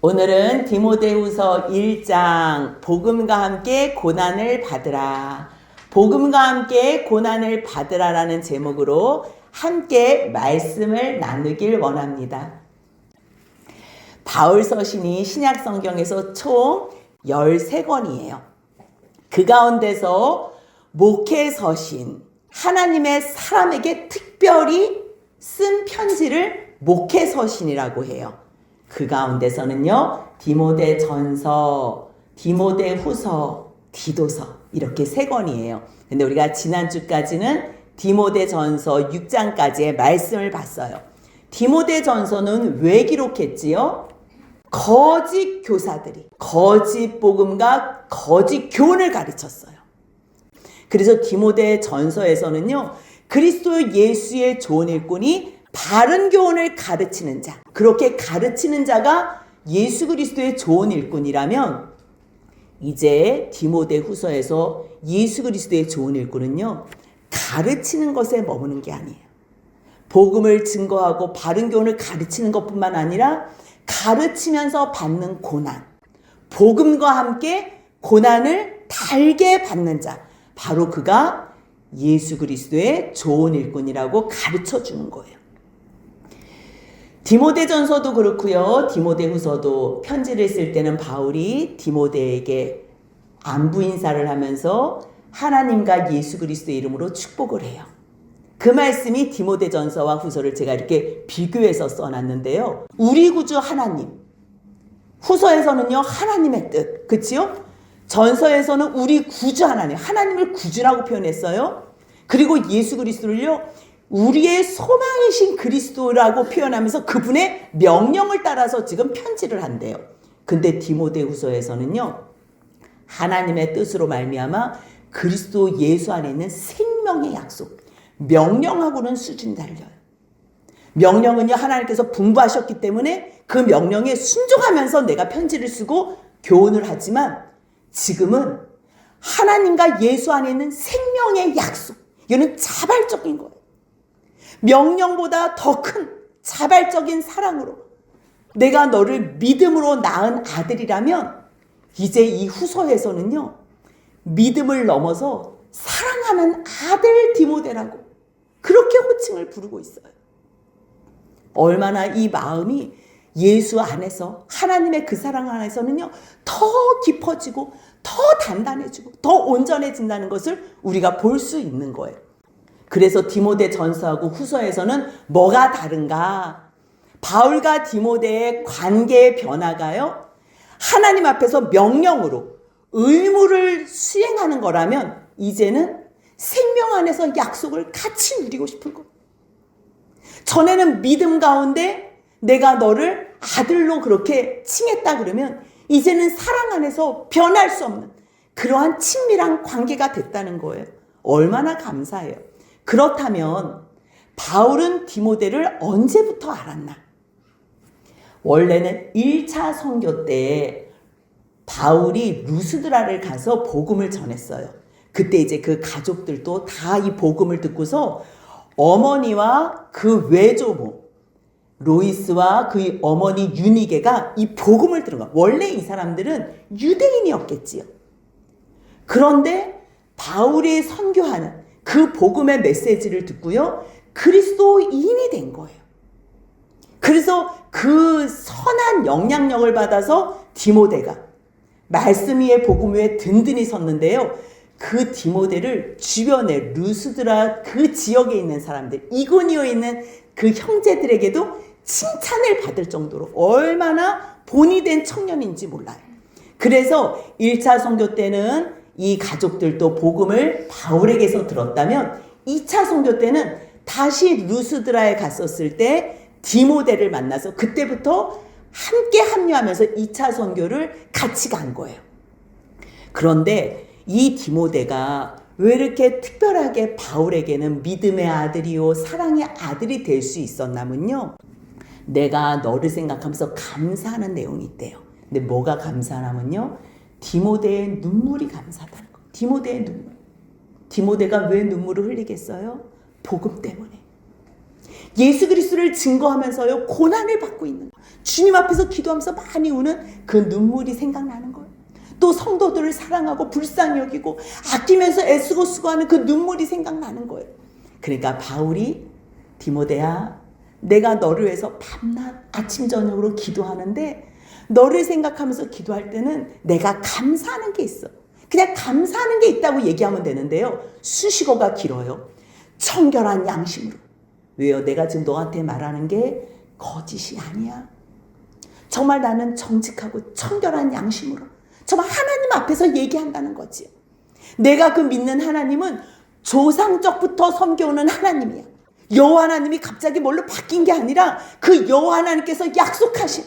오늘은 디모데후서 1장 복음과 함께 고난을 받으라. 복음과 함께 고난을 받으라라는 제목으로 함께 말씀을 나누길 원합니다. 바울 서신이 신약 성경에서 총 13권이에요. 그 가운데서 목회 서신, 하나님의 사람에게 특별히 쓴 편지를 목회 서신이라고 해요. 그 가운데서는요, 디모데 전서, 디모데 후서, 디도서 이렇게 3권이에요. 근데 우리가 지난주까지는 디모데 전서 6장까지의 말씀을 봤어요. 디모데 전서는 왜 기록했지요? 거짓 교사들이 거짓 복음과 거짓 교훈을 가르쳤어요. 그래서 디모데 전서에서는요, 그리스도 예수의 좋은 일꾼이 바른 교훈을 가르치는 자, 그렇게 가르치는 자가 예수 그리스도의 좋은 일꾼이라면, 이제 디모데 후서에서 예수 그리스도의 좋은 일꾼은요, 가르치는 것에 머무는 게 아니에요. 복음을 증거하고 바른 교훈을 가르치는 것뿐만 아니라 가르치면서 받는 고난, 복음과 함께 고난을 달게 받는 자, 바로 그가 예수 그리스도의 좋은 일꾼이라고 가르쳐 주는 거예요. 디모데전서도 그렇고요. 디모데후서도 편지를 쓸 때는 바울이 디모데에게 안부 인사를 하면서 하나님과 예수 그리스도의 이름으로 축복을 해요. 그 말씀이 디모데전서와 후서를 제가 이렇게 비교해서 써놨는데요. 우리 구주 하나님, 후서에서는요, 하나님의 뜻, 그치요? 전서에서는 우리 구주 하나님, 하나님을 구주라고 표현했어요. 그리고 예수 그리스도를요, 우리의 소망이신 그리스도라고 표현하면서 그분의 명령을 따라서 지금 편지를 한대요. 근데 디모데후서에서는요, 하나님의 뜻으로 말미암아 그리스도 예수 안에 있는 생명의 약속, 명령하고는 수준이 달려요. 명령은요, 하나님께서 분부하셨기 때문에 그 명령에 순종하면서 내가 편지를 쓰고 교훈을 하지만, 지금은 하나님과 예수 안에 있는 생명의 약속, 이거는 자발적인 거예요. 명령보다 더 큰 자발적인 사랑으로 내가 너를 믿음으로 낳은 아들이라면, 이제 이 후서에서는요, 믿음을 넘어서 사랑하는 아들 디모데라고 그렇게 호칭을 부르고 있어요. 얼마나 이 마음이 예수 안에서, 하나님의 그 사랑 안에서는요, 더 깊어지고 더 단단해지고 더 온전해진다는 것을 우리가 볼 수 있는 거예요. 그래서 디모데 전서하고 후서에서는 뭐가 다른가? 바울과 디모데의 관계의 변화가요, 하나님 앞에서 명령으로 의무를 수행하는 거라면, 이제는 생명 안에서 약속을 같이 누리고 싶은 거예요. 전에는 믿음 가운데 내가 너를 아들로 그렇게 칭했다 그러면, 이제는 사랑 안에서 변할 수 없는 그러한 친밀한 관계가 됐다는 거예요. 얼마나 감사해요. 그렇다면 바울은 디모데를 언제부터 알았나? 원래는 1차 선교 때 바울이 루스드라를 가서 복음을 전했어요. 그때 이제 그 가족들도 다 이 복음을 듣고서 어머니와 그 외조모 로이스와 그 어머니 유니게가 이 복음을 들은 거야. 원래 이 사람들은 유대인이었겠지요. 그런데 바울이 선교하는 그 복음의 메시지를 듣고요, 그리스도인이 된 거예요. 그래서 그 선한 영향력을 받아서 디모데가 말씀 위에 복음 위에 든든히 섰는데요, 그 디모데를 주변에 루스드라 그 지역에 있는 사람들, 이고니오에 있는 그 형제들에게도 칭찬을 받을 정도로 얼마나 본이 된 청년인지 몰라요. 그래서 1차 선교 때는 이 가족들도 복음을 바울에게서 들었다면, 2차 선교 때는 다시 루스드라에 갔었을 때 디모데를 만나서 그때부터 함께 합류하면서 2차 선교를 같이 간 거예요. 그런데 이 디모데가 왜 이렇게 특별하게 바울에게는 믿음의 아들이요 사랑의 아들이 될 수 있었냐면요, 내가 너를 생각하면서 감사하는 내용이 있대요. 근데 뭐가 감사하냐면요, 디모데의 눈물이 감사하다는 거. 디모데의 눈물. 디모데가 왜 눈물을 흘리겠어요? 복음 때문에. 예수 그리스도를 증거하면서요 고난을 받고 있는 거예요. 주님 앞에서 기도하면서 많이 우는 그 눈물이 생각나는 거예요. 또 성도들을 사랑하고 불쌍히 여기고 아끼면서 애쓰고 수고하는 그 눈물이 생각나는 거예요. 그러니까 바울이 디모데야, 내가 너를 위해서 밤낮 아침 저녁으로 기도하는데 너를 생각하면서 기도할 때는 내가 감사하는 게 있어. 그냥 감사하는 게 있다고 얘기하면 되는데요. 수식어가 길어요. 청결한 양심으로. 왜요? 내가 지금 너한테 말하는 게 거짓이 아니야. 정말 나는 정직하고 청결한 양심으로 정말 하나님 앞에서 얘기한다는 거지. 내가 그 믿는 하나님은 조상적부터 섬겨오는 하나님이야. 여호와 하나님이 갑자기 뭘로 바뀐 게 아니라 그 여호와 하나님께서 약속하신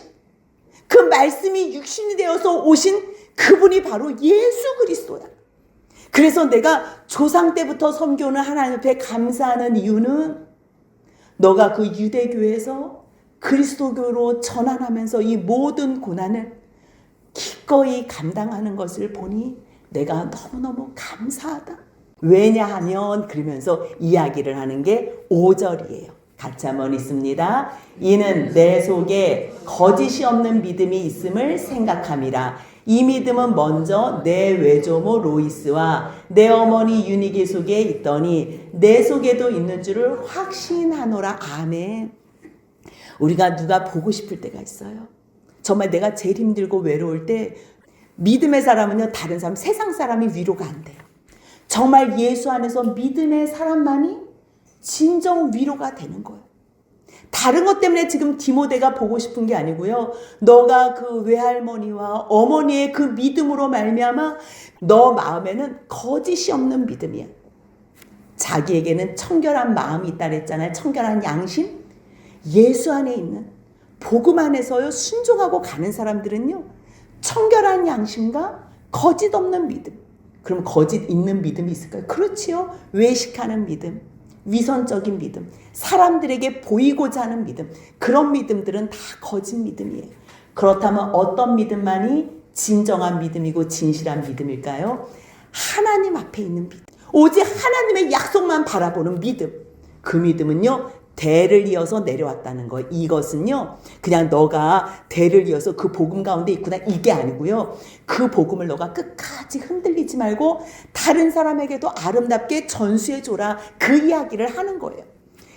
그 말씀이 육신이 되어서 오신 그분이 바로 예수 그리스도야. 그래서 내가 조상 때부터 섬겨오는 하나님 앞에 감사하는 이유는 너가 그 유대교에서 그리스도교로 전환하면서 이 모든 고난을 기꺼이 감당하는 것을 보니 내가 너무너무 감사하다. 왜냐하면 그러면서 이야기를 하는 게 5절이에요. 같이 한번 읽습니다. 이는 내 속에 거짓이 없는 믿음이 있음을 생각함이라. 이 믿음은 먼저 내 외조모 로이스와 내 어머니 유니게 속에 있더니 내 속에도 있는 줄을 확신하노라. 아멘. 우리가 누가 보고 싶을 때가 있어요. 정말 내가 제일 힘들고 외로울 때 믿음의 사람은요, 다른 사람, 세상 사람이 위로가 안 돼요. 정말 예수 안에서 믿음의 사람만이 진정 위로가 되는 거예요. 다른 것 때문에 지금 디모데가 보고 싶은 게 아니고요. 너가 그 외할머니와 어머니의 그 믿음으로 말미암아 너 마음에는 거짓이 없는 믿음이야. 자기에게는 청결한 마음이 있다 그랬잖아요. 청결한 양심. 예수 안에 있는 복음 안에서요 순종하고 가는 사람들은요 청결한 양심과 거짓 없는 믿음. 그럼 거짓 있는 믿음이 있을까요? 그렇지요. 외식하는 믿음, 위선적인 믿음, 사람들에게 보이고자 하는 믿음, 그런 믿음들은 다 거짓 믿음이에요. 그렇다면 어떤 믿음만이 진정한 믿음이고 진실한 믿음일까요? 하나님 앞에 있는 믿음, 오직 하나님의 약속만 바라보는 믿음. 그 믿음은요 대를 이어서 내려왔다는 거. 이것은요 그냥 너가 대를 이어서 그 복음 가운데 있구나 이게 아니고요. 그 복음을 너가 끝까지 흔들리지 말고 다른 사람에게도 아름답게 전수해줘라. 그 이야기를 하는 거예요.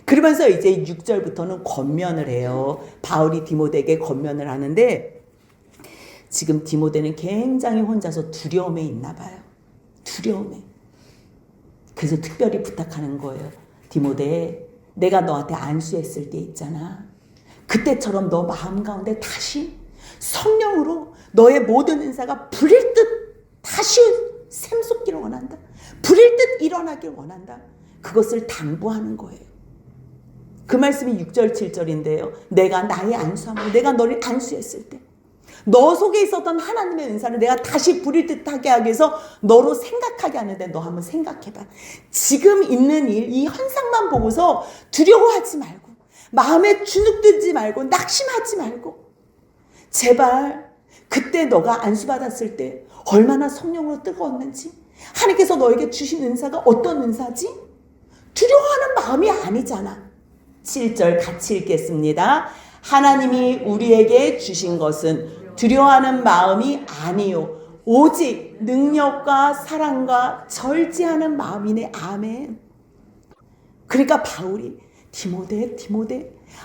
그러면서 이제 6절부터는 권면을 해요. 바울이 디모데에게 권면을 하는데 지금 디모데는 굉장히 혼자서 두려움에 있나 봐요. 두려움에. 그래서 특별히 부탁하는 거예요. 디모데, 내가 너한테 안수했을 때 있잖아. 그때처럼 너 마음 가운데 다시 성령으로 너의 모든 은사가 불일 듯 다시 샘솟기를 원한다. 불일 듯 일어나길 원한다. 그것을 당부하는 거예요. 그 말씀이 6절 7절인데요. 내가 나의 안수함으로 내가 너를 안수했을 때 너 속에 있었던 하나님의 은사를 내가 다시 부릴 듯하게 하기 위해서 너로 생각하게 하는데 너 한번 생각해봐. 지금 있는 일, 이 현상만 보고서 두려워하지 말고 마음에 주눅들지 말고 낙심하지 말고 제발 그때 너가 안수받았을 때 얼마나 성령으로 뜨거웠는지 하나님께서 너에게 주신 은사가 어떤 은사지? 두려워하는 마음이 아니잖아. 7절 같이 읽겠습니다. 하나님이 우리에게 주신 것은 두려워하는 마음이 아니요 오직 능력과 사랑과 절제하는 마음이네. 아멘. 그러니까 바울이 디모데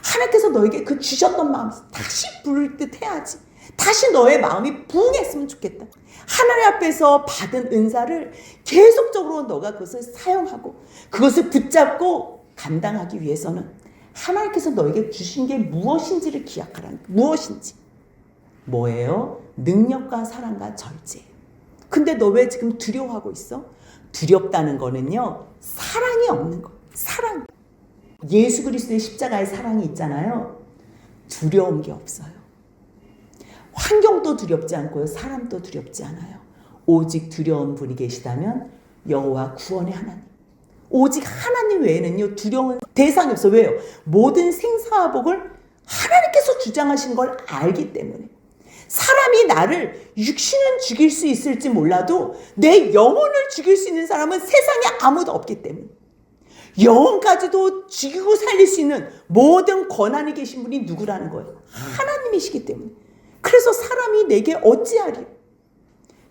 하나님께서 너에게 그 주셨던 마음 다시 부를 듯 해야지. 다시 너의 마음이 부응했으면 좋겠다. 하나님 앞에서 받은 은사를 계속적으로 너가 그것을 사용하고 그것을 붙잡고 감당하기 위해서는 하나님께서 너에게 주신 게 무엇인지를 기억하라는 거예요. 무엇인지. 뭐예요? 능력과 사랑과 절제. 근데 너 왜 지금 두려워하고 있어? 두렵다는 거는요 사랑이 없는 거. 사랑. 예수 그리스도의 십자가의 사랑이 있잖아요. 두려운 게 없어요. 환경도 두렵지 않고요 사람도 두렵지 않아요. 오직 두려운 분이 계시다면 여호와 구원의 하나님. 오직 하나님 외에는요 두려운 대상이 없어. 왜요? 모든 생사와 복을 하나님께서 주장하신 걸 알기 때문에. 사람이 나를 육신은 죽일 수 있을지 몰라도 내 영혼을 죽일 수 있는 사람은 세상에 아무도 없기 때문에. 영혼까지도 죽이고 살릴 수 있는 모든 권한이 계신 분이 누구라는 거예요? 하나님이시기 때문에. 그래서 사람이 내게 어찌하리요?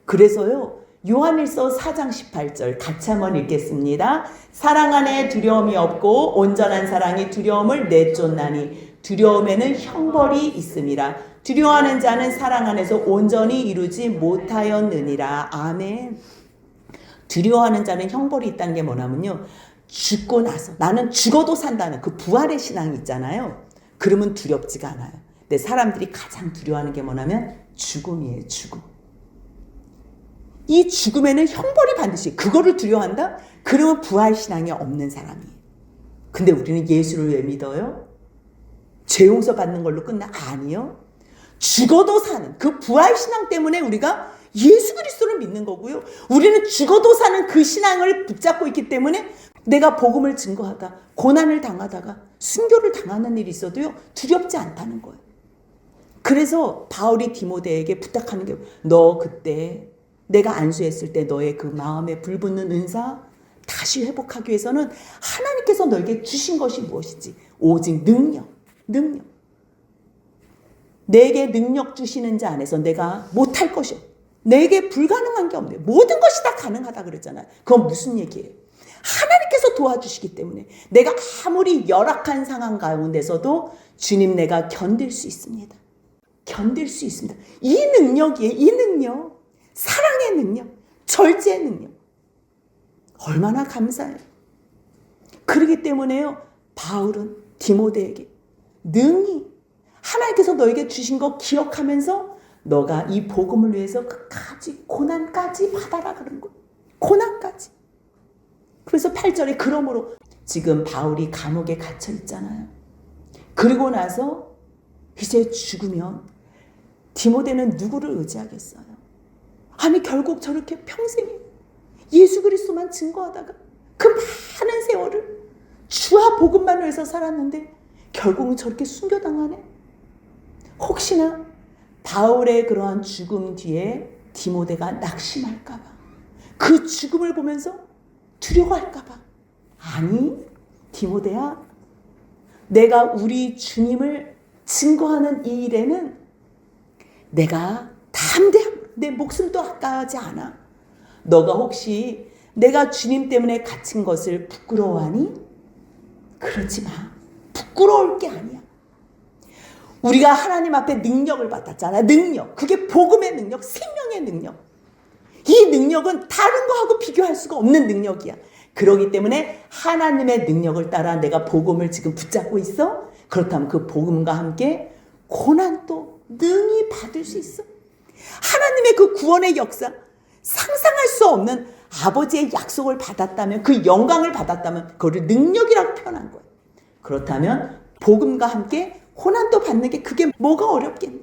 그래서요, 요한일서 4장 18절 같이 한번 읽겠습니다. 사랑 안에 두려움이 없고 온전한 사랑이 두려움을 내쫓나니 두려움에는 형벌이 있음이라. 두려워하는 자는 사랑 안에서 온전히 이루지 못하였느니라. 아멘. 두려워하는 자는 형벌이 있다는 게 뭐냐면요, 죽고 나서 나는 죽어도 산다는 그 부활의 신앙이 있잖아요. 그러면 두렵지가 않아요. 근데 사람들이 가장 두려워하는 게 뭐냐면 죽음이에요. 죽음. 이 죽음에는 형벌이 반드시, 그거를 두려워한다? 그러면 부활 신앙이 없는 사람이에요. 근데 우리는 예수를 왜 믿어요? 죄 용서 받는 걸로 끝나? 아니요. 죽어도 사는 그 부활 신앙 때문에 우리가 예수 그리스도를 믿는 거고요. 우리는 죽어도 사는 그 신앙을 붙잡고 있기 때문에 내가 복음을 증거하다 고난을 당하다가 순교를 당하는 일이 있어도요, 두렵지 않다는 거예요. 그래서 바울이 디모데에게 부탁하는 게, 너 그때 내가 안수했을 때 너의 그 마음에 불붙는 은사 다시 회복하기 위해서는 하나님께서 너에게 주신 것이 무엇이지? 오직 능력. 내게 능력 주시는 자 안에서 내가 못할 것이 없어. 내게 불가능한 게 없네. 모든 것이 다 가능하다 그랬잖아요. 그건 무슨 얘기예요? 하나님께서 도와주시기 때문에 내가 아무리 열악한 상황 가운데서도 주님, 내가 견딜 수 있습니다. 견딜 수 있습니다. 이 능력이에요. 이 능력. 사랑의 능력. 절제의 능력. 얼마나 감사해요. 그렇기 때문에요, 바울은 디모데에게 능히 하나님께서 너에게 주신 거 기억하면서 너가 이 복음을 위해서 끝까지 고난까지 받아라 그런 거예요. 고난까지. 그래서 8절에 그러므로 지금 바울이 감옥에 갇혀 있잖아요. 그리고 나서 이제 죽으면 디모데는 누구를 의지하겠어요? 아니 결국 저렇게 평생에 예수 그리스도만 증거하다가 그 많은 세월을 주와 복음만 위해서 살았는데 결국은 저렇게 순교당하네? 혹시나 바울의 그러한 죽음 뒤에 디모데가 낙심할까봐, 그 죽음을 보면서 두려워할까봐. 아니, 디모데야, 내가 우리 주님을 증거하는 이 일에는 내가 담대함, 내 목숨도 아까워하지 않아. 너가 혹시 내가 주님 때문에 갇힌 것을 부끄러워하니? 그러지 마. 부끄러울 게 아니야. 우리가 하나님 앞에 능력을 받았잖아. 능력. 그게 복음의 능력, 생명의 능력. 이 능력은 다른 거하고 비교할 수가 없는 능력이야. 그렇기 때문에 하나님의 능력을 따라 내가 복음을 지금 붙잡고 있어? 그렇다면 그 복음과 함께 고난도 능히 받을 수 있어. 하나님의 그 구원의 역사, 상상할 수 없는 아버지의 약속을 받았다면, 그 영광을 받았다면 그거를 능력이라고 표현한 거예요. 그렇다면 복음과 함께 고난도 받는 게 그게 뭐가 어렵겠니?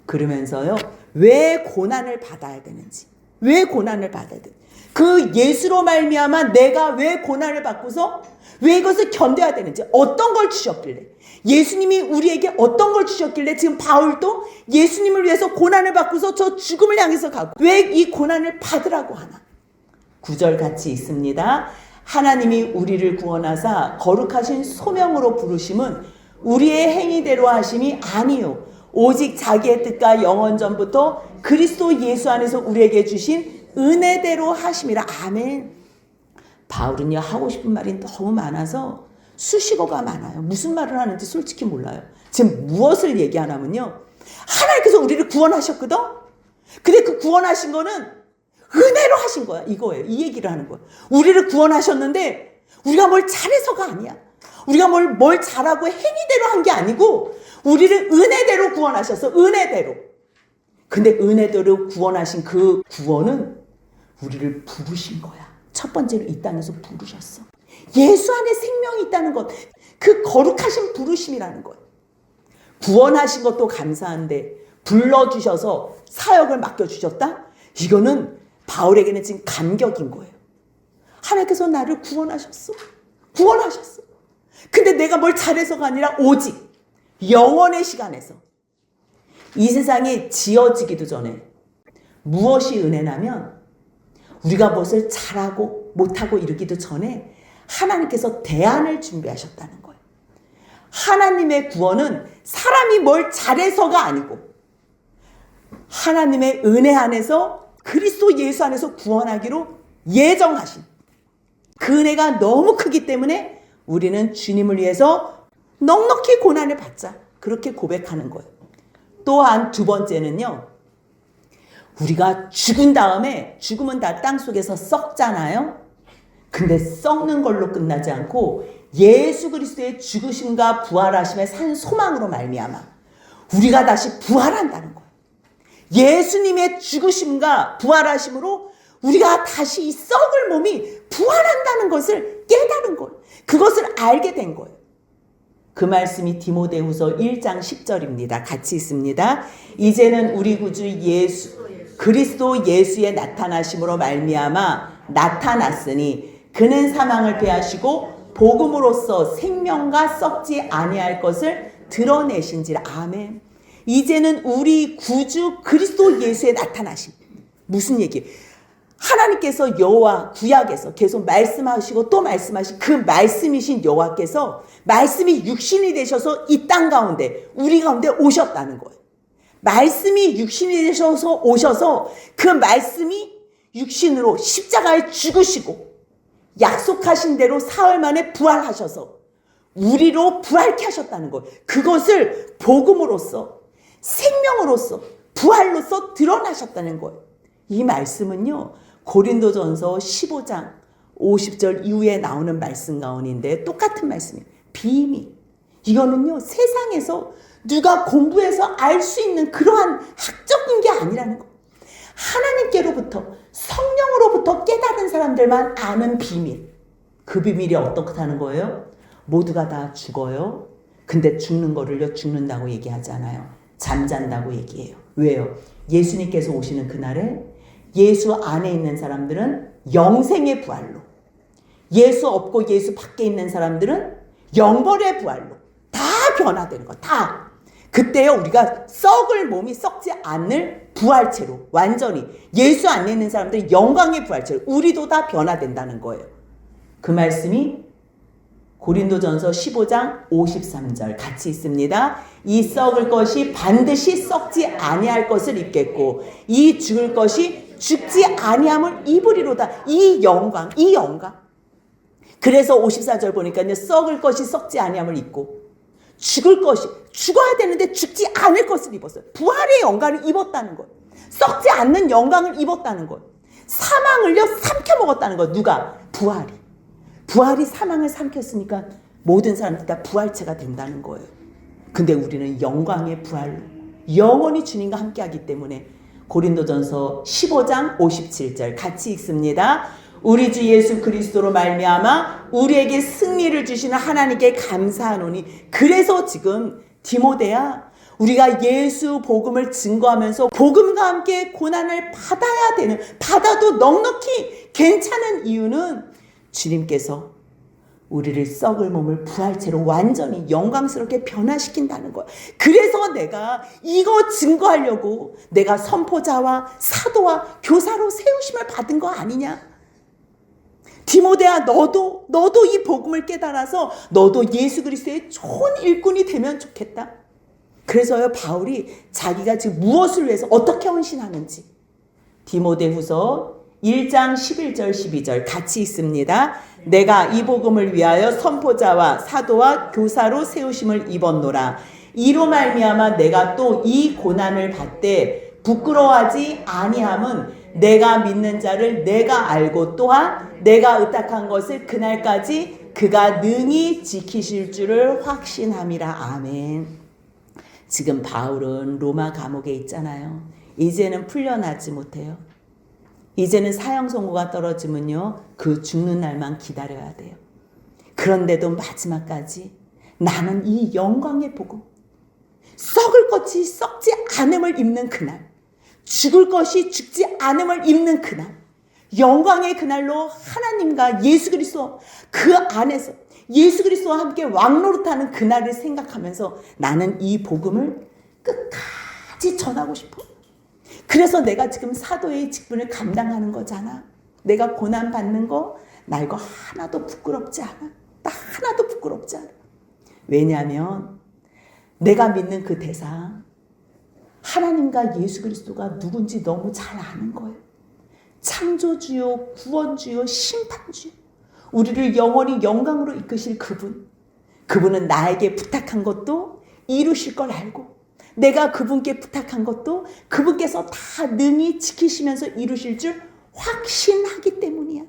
그러면서요, 왜 고난을 받아야 되는지, 왜 고난을 받아야 되는지, 그 예수로 말미암아 내가 왜 고난을 받고서 왜 이것을 견뎌야 되는지, 어떤 걸 주셨길래, 예수님이 우리에게 어떤 걸 주셨길래 지금 바울도 예수님을 위해서 고난을 받고서 저 죽음을 향해서 가고 왜 이 고난을 받으라고 하나? 9절 같이 있습니다. 하나님이 우리를 구원하사 거룩하신 소명으로 부르심은 우리의 행위대로 하심이 아니요 오직 자기의 뜻과 영원 전부터 그리스도 예수 안에서 우리에게 주신 은혜대로 하심이라. 아멘. 바울은요, 하고 싶은 말이 너무 많아서 수식어가 많아요. 무슨 말을 하는지 솔직히 몰라요. 지금 무엇을 얘기하냐면요, 하나님께서 우리를 구원하셨거든. 근데 그 구원하신 거는 은혜로 하신 거야. 이거예요. 이 얘기를 하는 거야. 우리를 구원하셨는데 우리가 뭘 잘해서가 아니야. 우리가 뭘 잘하고 행위대로 한 게 아니고 우리를 은혜대로 구원하셨어. 은혜대로. 근데 은혜대로 구원하신 그 구원은 우리를 부르신 거야. 첫 번째로 이 땅에서 부르셨어. 예수 안에 생명이 있다는 것, 그 거룩하신 부르심이라는 거예요. 구원하신 것도 감사한데 불러주셔서 사역을 맡겨주셨다? 이거는 바울에게는 지금 감격인 거예요. 하나님께서 나를 구원하셨어. 구원하셨어. 근데 내가 뭘 잘해서가 아니라 오직 영원의 시간에서, 이 세상이 지어지기도 전에 무엇이 은혜냐면 우리가 무엇을 잘하고 못하고 이르기도 전에 하나님께서 대안을 준비하셨다는 거예요. 하나님의 구원은 사람이 뭘 잘해서가 아니고 하나님의 은혜 안에서 그리스도 예수 안에서 구원하기로 예정하신 그 은혜가 너무 크기 때문에 우리는 주님을 위해서 넉넉히 고난을 받자 그렇게 고백하는 거예요. 또한 두 번째는요. 우리가 죽은 다음에 죽으면 다 땅속에서 썩잖아요. 근데 썩는 걸로 끝나지 않고 예수 그리스도의 죽으심과 부활하심의 산 소망으로 말미암아 우리가 다시 부활한다는 거예요. 예수님의 죽으심과 부활하심으로 우리가 다시 이 썩을 몸이 부활한다는 것을 깨달은 거예요. 그것을 알게 된 거예요. 그 말씀이 디모데후서 1장 10절입니다. 같이 있습니다. 이제는 우리 구주 예수 그리스도 예수의 나타나심으로 말미암아 나타났으니 그는 사망을 패하시고 복음으로써 생명과 썩지 아니할 것을 드러내신지라. 아멘. 이제는 우리 구주 그리스도 예수의 나타나심. 무슨 얘기? 하나님께서 여호와 구약에서 계속 말씀하시고 또 말씀하신 그 말씀이신 여호와께서 말씀이 육신이 되셔서 이 땅 가운데 우리 가운데 오셨다는 거예요. 말씀이 육신이 되셔서 오셔서 그 말씀이 육신으로 십자가에 죽으시고 약속하신 대로 사흘 만에 부활하셔서 우리로 부활케 하셨다는 거예요. 그것을 복음으로써 생명으로써 부활로써 드러나셨다는 거예요. 이 말씀은요. 고린도전서 15장 50절 이후에 나오는 말씀 가운데인데 똑같은 말씀이에요. 비밀. 이거는요. 세상에서 누가 공부해서 알 수 있는 그러한 학적인 게 아니라는 거. 하나님께로부터 성령으로부터 깨달은 사람들만 아는 비밀. 그 비밀이 어떻다는 거예요? 모두가 다 죽어요. 근데 죽는 거를요. 죽는다고 얘기하잖아요. 잠잔다고 얘기해요. 왜요? 예수님께서 오시는 그날에 예수 안에 있는 사람들은 영생의 부활로, 예수 없고 예수 밖에 있는 사람들은 영벌의 부활로 다 변화되는 거. 다. 그때요 우리가 썩을 몸이 썩지 않을 부활체로 완전히 예수 안에 있는 사람들이 영광의 부활체로 우리도 다 변화된다는 거예요. 그 말씀이 고린도전서 15장 53절 같이 있습니다. 이 썩을 것이 반드시 썩지 아니할 것을 입겠고 이 죽을 것이 죽지 아니함을 입으리로다. 이 영광. 그래서 54절 보니까요. 썩을 것이 썩지 아니함을 입고 죽을 것이 죽어야 되는데 죽지 않을 것을 입었어요. 부활의 영광을 입었다는 거예요. 썩지 않는 영광을 입었다는 거예요. 사망을요 삼켜 먹었다는 거예요. 누가? 부활이 사망을 삼켰으니까 모든 사람들 다 부활체가 된다는 거예요. 근데 우리는 영광의 부활로 영원히 주님과 함께하기 때문에 고린도전서 15장 57절 같이 읽습니다. 우리 주 예수 그리스도로 말미암아 우리에게 승리를 주시는 하나님께 감사하노니. 그래서 지금 디모데야 우리가 예수 복음을 증거하면서 복음과 함께 고난을 받아도 넉넉히 괜찮은 이유는 주님께서 우리를 썩을 몸을 부활체로 완전히 영광스럽게 변화시킨다는 거야. 그래서 내가 이거 증거하려고 내가 선포자와 사도와 교사로 세우심을 받은 거 아니냐? 디모데야 너도 이 복음을 깨달아서 너도 예수 그리스도의 좋은 일꾼이 되면 좋겠다. 그래서요 바울이 자기가 지금 무엇을 위해서 어떻게 헌신하는지 디모데후서 1장 11절 12절 같이 있습니다. 내가 이 복음을 위하여 선포자와 사도와 교사로 세우심을 입었노라. 이로 말미암아 내가 또 이 고난을 받되 부끄러워하지 아니함은 내가 믿는 자를 내가 알고 또한 내가 의탁한 것을 그날까지 그가 능히 지키실 줄을 확신함이라. 아멘. 지금 바울은 로마 감옥에 있잖아요. 이제는 풀려나지 못해요. 이제는 사형 선고가 떨어지면요 그 죽는 날만 기다려야 돼요. 그런데도 마지막까지 나는 이 영광의 복음, 썩을 것이 썩지 않음을 입는 그날, 죽을 것이 죽지 않음을 입는 그날, 영광의 그날로 하나님과 예수 그리스도 그 안에서 예수 그리스도와 함께 왕노릇하는 그날을 생각하면서 나는 이 복음을 끝까지 전하고 싶어. 그래서 내가 지금 사도의 직분을 감당하는 거잖아. 내가 고난 받는 거, 나 이거 하나도 부끄럽지 않아. 나 하나도 부끄럽지 않아. 왜냐하면 내가 믿는 그 대상, 하나님과 예수 그리스도가 누군지 너무 잘 아는 거예요. 창조주요, 구원주요, 심판주요, 우리를 영원히 영광으로 이끄실 그분. 그분은 나에게 부탁한 것도 이루실 걸 알고, 내가 그분께 부탁한 것도 그분께서 다 능히 지키시면서 이루실 줄 확신하기 때문이야.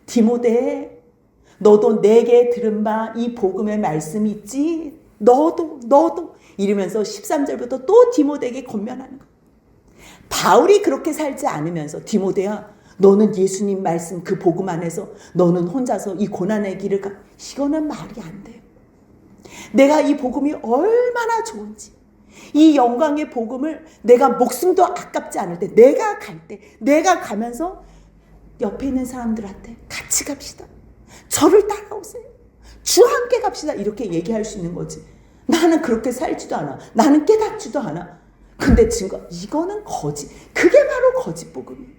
디모데, 너도 내게 들은 바 이 복음의 말씀이 있지? 너도 이러면서 13절부터 또 디모데에게 권면하는 거야. 바울이 그렇게 살지 않으면서 디모데야, 너는 예수님 말씀 그 복음 안에서 너는 혼자서 이 고난의 길을 가. 이거는 말이 안 돼요. 내가 이 복음이 얼마나 좋은지, 이 영광의 복음을 내가 목숨도 아깝지 않을 때, 내가 갈 때, 내가 가면서 옆에 있는 사람들한테 같이 갑시다. 저를 따라오세요. 주와 함께 갑시다. 이렇게 얘기할 수 있는 거지. 나는 그렇게 살지도 않아. 나는 깨닫지도 않아. 근데 이거는 거짓. 그게 바로 거짓 복음이에요.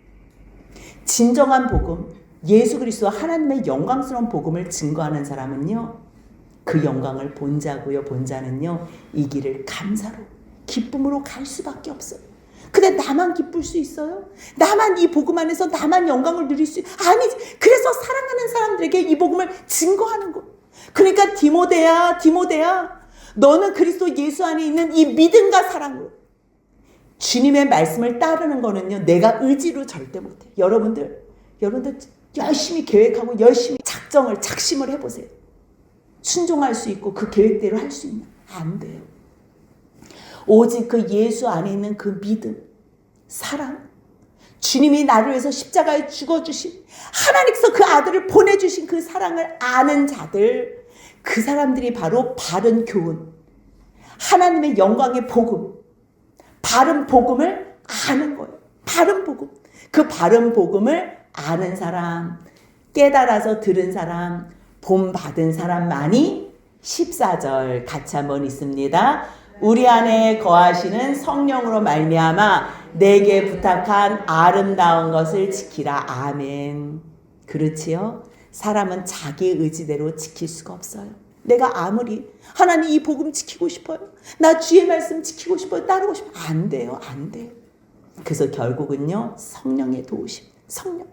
진정한 복음, 예수 그리스도 하나님의 영광스러운 복음을 증거하는 사람은요, 그 영광을 본 자고요. 본 자는요, 이 길을 감사로, 기쁨으로 갈 수밖에 없어요. 근데 나만 기쁠 수 있어요? 나만 이 복음 안에서 나만 영광을 누릴 수 아니지. 그래서 사랑하는 사람들에게 이 복음을 증거하는 거. 그러니까 디모데야, 너는 그리스도 예수 안에 있는 이 믿음과 사랑으로 주님의 말씀을 따르는 거는요, 내가 의지로 절대 못해. 여러분들 열심히 계획하고 열심히 작심을 해보세요. 순종할 수 있고 그 계획대로 할 수 있냐? 안 돼요. 오직 그 예수 안에 있는 그 믿음, 사랑, 주님이 나를 위해서 십자가에 죽어주신, 하나님께서 그 아들을 보내주신 그 사랑을 아는 자들, 그 사람들이 바로 바른 교훈, 하나님의 영광의 복음, 바른 복음을 아는 거예요. 바른 복음. 그 바른 복음을 아는 사람, 깨달아서 들은 사람, 본받은 사람만이 14절 같이 한번 읽습니다. 우리 안에 거하시는 성령으로 말미암아 내게 부탁한 아름다운 것을 지키라. 아멘. 그렇지요? 사람은 자기 의지대로 지킬 수가 없어요. 내가 아무리 하나님 이 복음 지키고 싶어요, 나 주의 말씀 지키고 싶어요, 따르고 싶어요, 안 돼요. 그래서 결국은요, 성령의 도우심, 성령.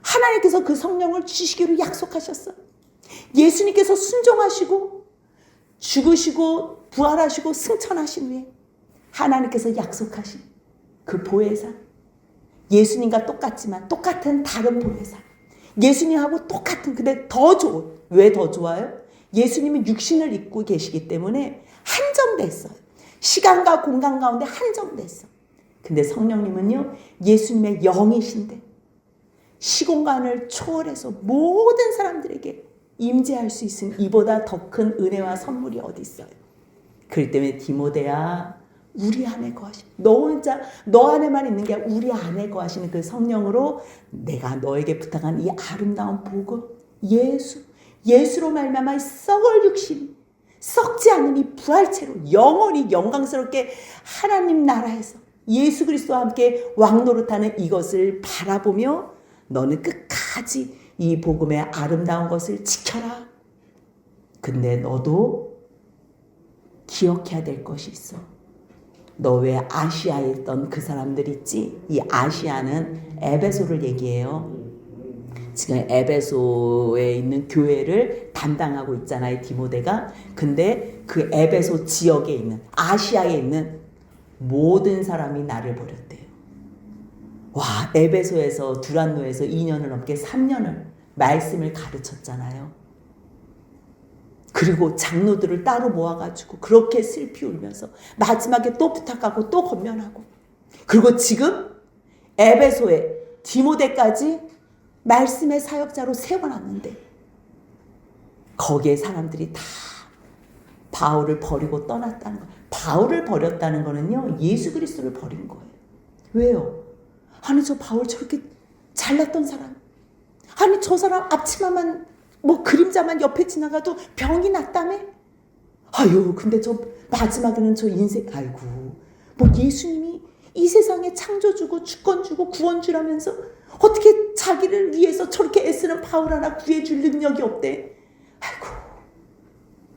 하나님께서 그 성령을 주시기로 약속하셨어요. 예수님께서 순종하시고 죽으시고 부활하시고 승천하신 후에 하나님께서 약속하신 그 보혜사, 예수님과 똑같지만 똑같은 다른 보혜사, 예수님하고 똑같은, 근데 더 좋은. 왜 더 좋아요? 예수님은 육신을 입고 계시기 때문에 한정됐어요. 시간과 공간 가운데 한정됐어. 근데 성령님은요, 예수님의 영이신데 시공간을 초월해서 모든 사람들에게 임재할 수 있으면 이보다 더 큰 은혜와 선물이 어디 있어요? 그렇기 때문에 디모데야, 우리 안에 거하시는, 너 혼자 너 안에만 있는 게 아니라 우리 안에 거하시는 그 성령으로 내가 너에게 부탁한 이 아름다운 복음, 예수로 말미암아 썩을 육신, 썩지 않는 이 부활체로 영원히 영광스럽게 하나님 나라에서 예수 그리스도와 함께 왕노릇하는 이것을 바라보며 너는 끝까지 이 복음의 아름다운 것을 지켜라. 근데 너도 기억해야 될 것이 있어. 너 왜 아시아에 있던 그 사람들 있지? 이 아시아는 에베소를 얘기해요. 지금 에베소에 있는 교회를 담당하고 있잖아요, 디모데가. 근데 그 에베소 지역에 있는, 아시아에 있는 모든 사람이 나를 버렸대요. 와, 에베소에서 두란노에서 2년을 넘게 3년을 말씀을 가르쳤잖아요. 그리고 장로들을 따로 모아가지고 그렇게 슬피 울면서 마지막에 또 부탁하고 또 권면하고, 그리고 지금 에베소에 디모데까지 말씀의 사역자로 세워놨는데 거기에 사람들이 다 바울을 버리고 떠났다는 거예요. 바울을 버렸다는 거는요, 예수 그리스도를 버린 거예요. 왜요? 아니, 저 바울 저렇게 잘났던 사람, 아니 저 사람 앞치마만 그림자만 옆에 지나가도 병이 났다며? 아유, 근데 저 마지막에는 저 인생, 아이고, 예수님이 이 세상에 창조주고 주권주고 구원주라면서 어떻게 자기를 위해서 저렇게 애쓰는 바울 하나 구해줄 능력이 없대. 아이고.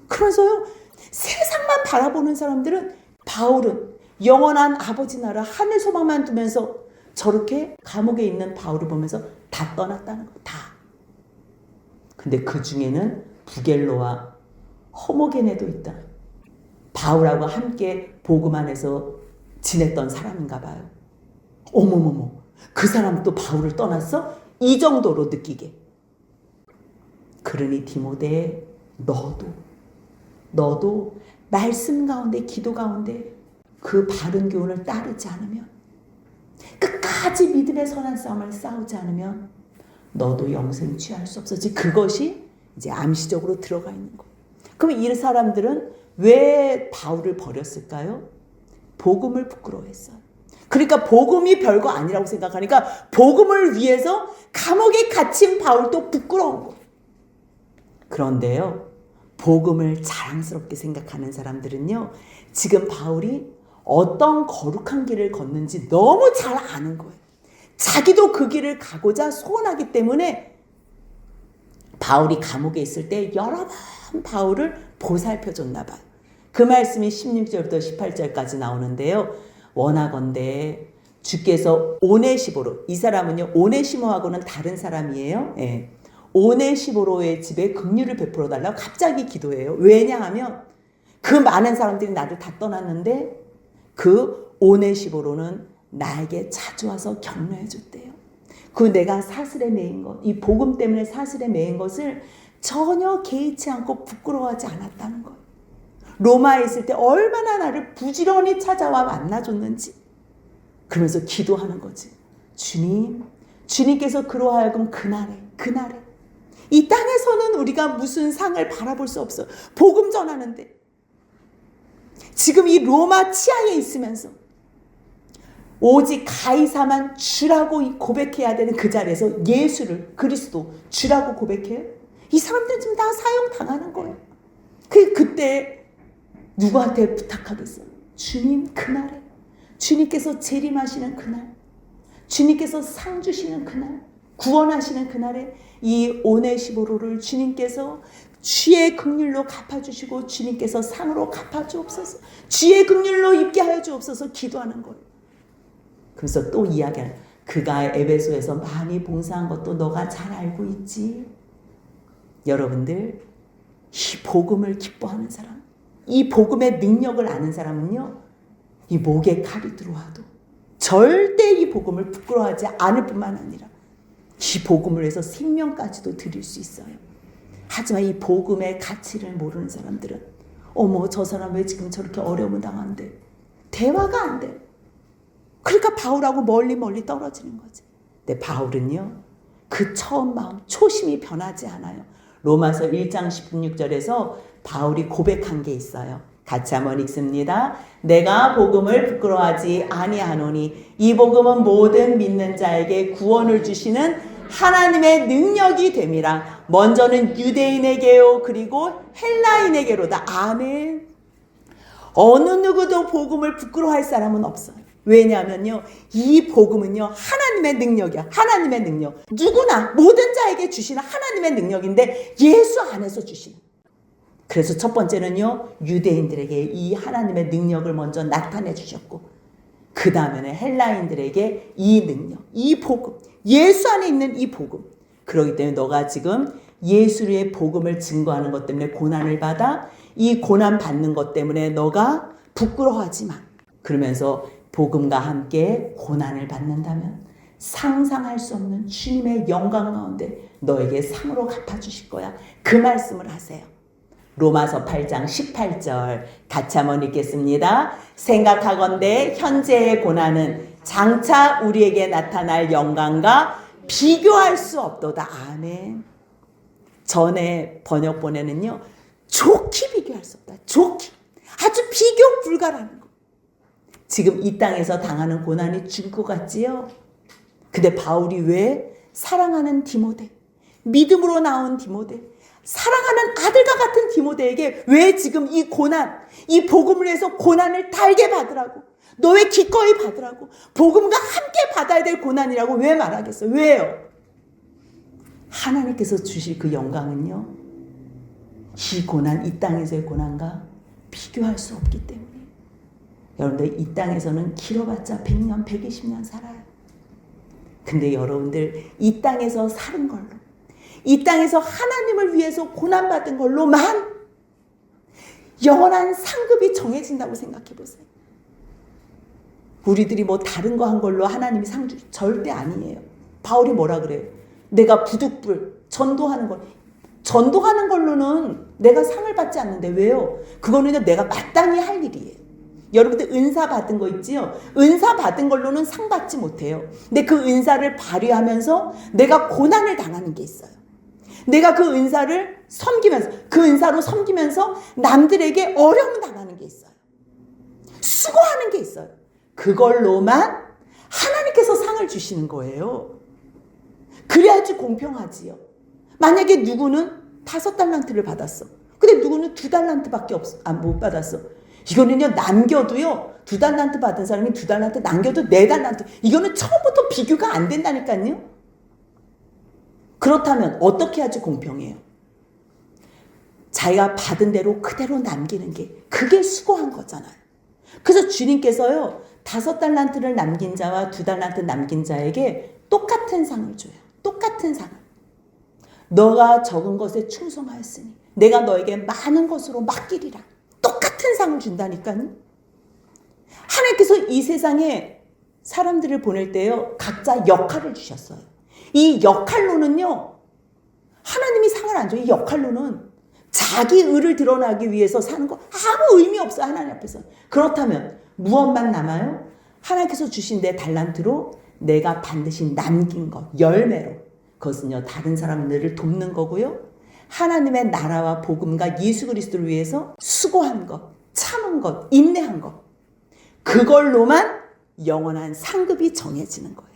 그래서요, 세상만 바라보는 사람들은 바울은 영원한 아버지 나라 하늘 소망만 두면서 저렇게 감옥에 있는 바울을 보면서 다 떠났다는 거. 다. 근데 그 중에는 부겔로와 허모게네도 있다. 바울하고 함께 복음 안에서 지냈던 사람인가 봐요. 어머머머, 그 사람도 바울을 떠났어? 이 정도로 느끼게. 그러니 디모데, 너도 말씀 가운데, 기도 가운데 그 바른 교훈을 따르지 않으면, 끝까지 믿음의 선한 싸움을 싸우지 않으면 너도 영생 취할 수 없어지. 그것이 이제 암시적으로 들어가 있는 거예요. 그럼 이 사람들은 왜 바울을 버렸을까요? 복음을 부끄러워했어요. 그러니까 복음이 별거 아니라고 생각하니까 복음을 위해서 감옥에 갇힌 바울도 부끄러운 거예요. 그런데요, 복음을 자랑스럽게 생각하는 사람들은요, 지금 바울이 어떤 거룩한 길을 걷는지 너무 잘 아는 거예요. 자기도 그 길을 가고자 소원하기 때문에 바울이 감옥에 있을 때 여러 번 바울을 보살펴줬나 봐요. 그 말씀이 16절부터 18절까지 나오는데요. 원하건대 주께서 오네시보로, 이 사람은요 오네시모하고는 다른 사람이에요. 예. 오네시보로의 집에 긍휼을 베풀어 달라고 갑자기 기도해요. 왜냐하면 그 많은 사람들이 나를 다 떠났는데 그 오네시보로는 나에게 자주 와서 격려해 줬대요. 그 내가 사슬에 매인 것, 이 복음 때문에 사슬에 매인 것을 전혀 개의치 않고 부끄러워하지 않았다는 거예요. 로마에 있을 때 얼마나 나를 부지런히 찾아와 만나줬는지. 그러면서 기도하는 거지. 주님께서 그로 하여금 그날에 이 땅에서는 우리가 무슨 상을 바라볼 수 없어. 복음 전하는데 지금 이 로마 치하에 있으면서 오직 가이사만 주라고 고백해야 되는 그 자리에서 예수를, 그리스도 주라고 고백해요. 이 사람들은 지금 다 사형당하는 거예요. 그때 누구한테 부탁하겠어요? 주님, 그날에 주님께서 재림하시는 그날, 주님께서 상 주시는 그날, 구원하시는 그날에 이 오네시보로를 주님께서 주의 긍휼로 갚아주시고 주님께서 상으로 갚아주옵소서, 주의 긍휼로 입게 하여 주옵소서 기도하는 거예요. 그래서 또 이야기하는, 그가 에베소에서 많이 봉사한 것도 너가 잘 알고 있지. 여러분들, 이 복음을 기뻐하는 사람, 이 복음의 능력을 아는 사람은요, 이 목에 칼이 들어와도 절대 이 복음을 부끄러워하지 않을 뿐만 아니라 이 복음을 위해서 생명까지도 드릴 수 있어요. 하지만 이 복음의 가치를 모르는 사람들은 어머, 저 사람 왜 지금 저렇게 어려움을 당하는데 대화가 안 돼. 그러니까 바울하고 멀리 떨어지는 거지. 근데 바울은요, 그 처음 마음, 초심이 변하지 않아요. 로마서 1장 16절에서 바울이 고백한 게 있어요. 같이 한번 읽습니다. 내가 복음을 부끄러워하지 아니하노니 이 복음은 모든 믿는 자에게 구원을 주시는 하나님의 능력이 됨이라. 먼저는 유대인에게요 그리고 헬라인에게로다. 아멘. 어느 누구도 복음을 부끄러워할 사람은 없어요. 왜냐하면요, 이 복음은요 하나님의 능력이야. 하나님의 능력. 누구나 모든 자에게 주시는 하나님의 능력인데 예수 안에서 주시는. 그래서 첫 번째는요, 유대인들에게 이 하나님의 능력을 먼저 나타내 주셨고, 그 다음에는 헬라인들에게 이 능력, 이 복음, 예수 안에 있는 이 복음. 그렇기 때문에 너가 지금 예수의 복음을 증거하는 것 때문에 고난을 받아, 이 고난 받는 것 때문에 너가 부끄러워하지 마. 그러면서 복음과 함께 고난을 받는다면 상상할 수 없는 주님의 영광 가운데 너에게 상으로 갚아주실 거야. 그 말씀을 하세요. 로마서 8장 18절 같이 한번 읽겠습니다. 생각하건대 현재의 고난은 장차 우리에게 나타날 영광과 비교할 수 없도다. 아멘. 전에 번역본에는요, 좋게 비교할 수 없다. 좋게. 아주 비교 불가라는 거. 지금 이 땅에서 당하는 고난이 줄 것 같지요? 근데 바울이 왜 사랑하는 디모데, 믿음으로 나온 디모데, 사랑하는 아들과 같은 디모데에게 왜 지금 이 고난, 이 복음을 해서 고난을 달게 받으라고, 너 왜 기꺼이 받으라고? 복음과 함께 받아야 될 고난이라고 왜 말하겠어? 왜요? 하나님께서 주실 그 영광은요, 이 고난, 이 땅에서의 고난과 비교할 수 없기 때문에. 여러분들, 이 땅에서는 길어봤자 100년, 120년 살아요. 근데 여러분들, 이 땅에서 사는 걸로, 이 땅에서 하나님을 위해서 고난받은 걸로만 영원한 상급이 정해진다고 생각해 보세요. 우리들이 뭐 다른 거 한 걸로 하나님이 상 주, 절대 아니에요. 바울이 뭐라 그래요? 내가 부득불 전도하는 걸, 전도하는 걸로는 내가 상을 받지 않는데 왜요? 그거는 내가 마땅히 할 일이에요. 여러분들 은사 받은 거 있지요? 은사 받은 걸로는 상 받지 못해요. 근데 그 은사를 발휘하면서 내가 고난을 당하는 게 있어요. 내가 그 은사를 섬기면서, 그 은사로 섬기면서 남들에게 어려움 당하는 게 있어요. 수고하는 게 있어요. 그걸로만 하나님께서 상을 주시는 거예요. 그래야지 공평하지요. 만약에 누구는 5달란트를 받았어. 근데 누구는 2달란트밖에 못 받았어. 이거는요, 남겨도요, 2달란트 받은 사람이 2달란트, 남겨도 4달란트. 이거는 처음부터 비교가 안 된다니까요. 그렇다면 어떻게 하지 공평해요? 자기가 받은 대로 그대로 남기는 게, 그게 수고한 거잖아요. 그래서 주님께서요, 5달란트를 남긴 자와 2달란트 남긴 자에게 똑같은 상을 줘요. 똑같은 상을. 너가 적은 것에 충성하였으니 내가 너에게 많은 것으로 맡기리라. 똑같은 상을 준다니까요. 하나님께서 이 세상에 사람들을 보낼 때요, 각자 역할을 주셨어요. 이 역할로는요, 하나님이 상을 안 줘요. 이 역할로는 자기 의를 드러나기 위해서 사는 거 아무 의미 없어요. 하나님 앞에서. 그렇다면 무엇만 남아요? 하나님께서 주신 내 달란트로 내가 반드시 남긴 것, 열매로. 그것은요, 다른 사람들을 돕는 거고요, 하나님의 나라와 복음과 예수 그리스도를 위해서 수고한 것, 참은 것, 인내한 것, 그걸로만 영원한 상급이 정해지는 거예요.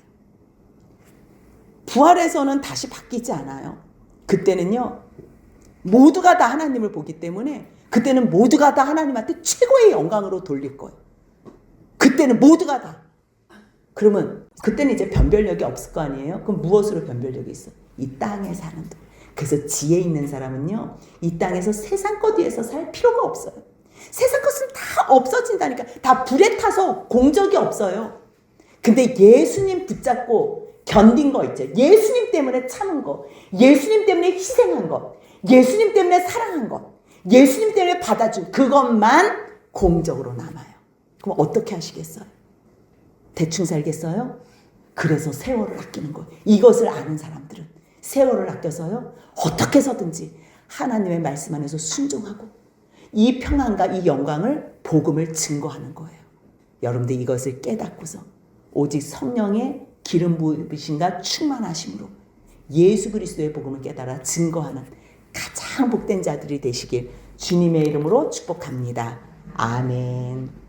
부활에서는 다시 바뀌지 않아요. 그때는요, 모두가 다 하나님을 보기 때문에 그때는 모두가 다 하나님한테 최고의 영광으로 돌릴 거예요. 그때는 모두가 다. 그러면 그때는 이제 변별력이 없을 거 아니에요? 그럼 무엇으로 변별력이 있어? 이 땅에 사는 돈. 그래서 지혜 있는 사람은요, 이 땅에서 세상 것 위해서 살 필요가 없어요. 세상 것은 다 없어진다니까. 다 불에 타서 공적이 없어요. 근데 예수님 붙잡고 견딘 거 있죠. 예수님 때문에 참은 거, 예수님 때문에 희생한 것, 예수님 때문에 사랑한 것, 예수님 때문에 받아준 그것만 공적으로 남아요. 그럼 어떻게 하시겠어요? 대충 살겠어요? 그래서 세월을 아끼는 거예요. 이것을 아는 사람들은 세월을 아껴서요, 어떻게 해서든지 하나님의 말씀 안에서 순종하고 이 평안과 이 영광을, 복음을 증거하는 거예요. 여러분들 이것을 깨닫고서 오직 성령의 기름 부으심과 충만하심으로 예수 그리스도의 복음을 깨달아 증거하는 가장 복된 자들이 되시길 주님의 이름으로 축복합니다. 아멘.